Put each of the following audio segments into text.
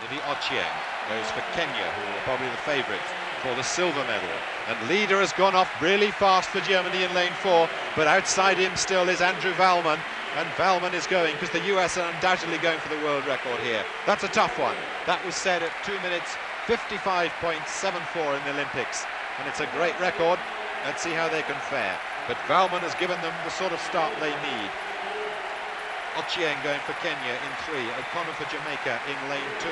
Ivy Ochieng goes for Kenya, who are probably the favourites for the silver medal. And leader has gone off really fast for Germany in lane 4, but outside him still is Andrew Wallmann. And Wallmann is going because the US are undoubtedly going for the world record here. That's a tough one. That was set at 2 minutes 55.74 in the Olympics, and it's a great record. Let's see how they can fare. But Wallmann has given them the sort of start they need. Ochieng going for Kenya in 3, O'Connor for Jamaica in lane 2.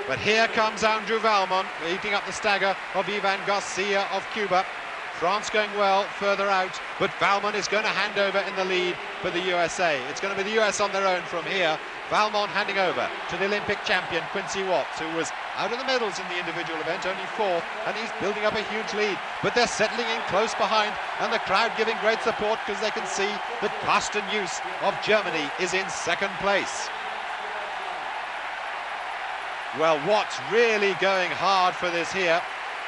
But here comes Andrew Wallmann, eating up the stagger of Ivan Garcia of Cuba. France going well further out, but Wallmann is going to hand over in the lead for the USA. It's going to be the US on their own from here. Wallmann handing over to the Olympic champion Quincy Watts, who was out of the medals in the individual event, only 4th, and he's building up a huge lead. But they're settling in close behind, and the crowd giving great support because they can see that Carsten Jooss of Germany is in 2nd place. Well, Watts really going hard for this here.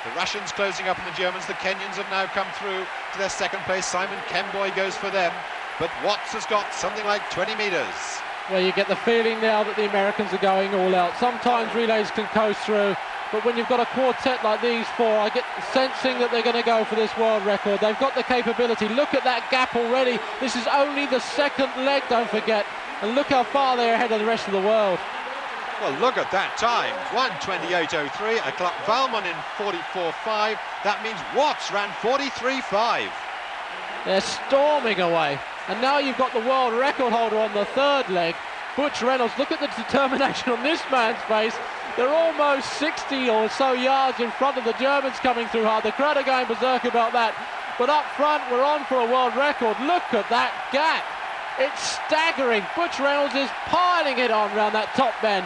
The Russians closing up on the Germans. The Kenyans have now come through to their 2nd place. Simon Kemboi goes for them, but Watts has got something like 20 metres. Well, you get the feeling now that the Americans are going all out. Sometimes relays can coast through, but when you've got a quartet like these 4, I get the sensing that they're going to go for this world record. They've got the capability. Look at that gap already. This is only the 2nd leg, don't forget, and look how far they're ahead of the rest of the world. Well, look at that time, 1:28.03, Wallmann in 44.5. That means Watts ran 43.5. They're storming away. And now you've got the world record holder on the 3rd leg, Butch Reynolds. Look at the determination on this man's face. They're almost 60 or so yards in front of the Germans coming through hard. The crowd are going berserk about that. But up front, we're on for a world record. Look at that gap. It's staggering. Butch Reynolds is piling it on around that top bend.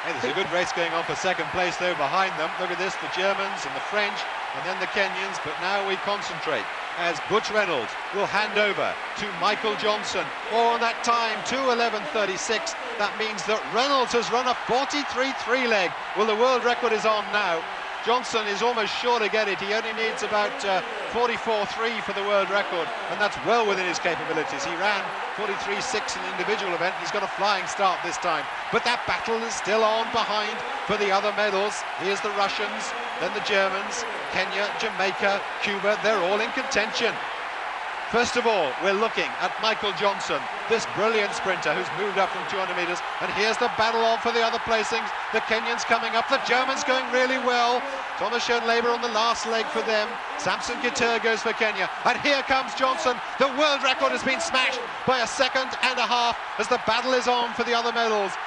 Hey, there's a good race going on for 2nd place though behind them. Look at this, the Germans and the French and then the Kenyans, but now we concentrate as Butch Reynolds will hand over to Michael Johnson. On that time, 2:11.36. That means that Reynolds has run a 43.3 leg. Well, the world record is on now. Johnson is almost sure to get it. He only needs about 44.3 for the world record, and that's well within his capabilities. He ran 43.6 in the individual event. He's got a flying start this time. But that battle is still on behind for the other medals. Here's the Russians, then the Germans, Kenya, Jamaica, Cuba. They're all in contention. First of all, we're looking at Michael Johnson, this brilliant sprinter who's moved up from 200 metres, and here's the battle on for the other placings. The Kenyans coming up, the Germans going really well. Thomas Schoenleber on the last leg for them. Samson Gitter goes for Kenya, and here comes Johnson. The world record has been smashed by a 1.5 seconds as the battle is on for the other medals.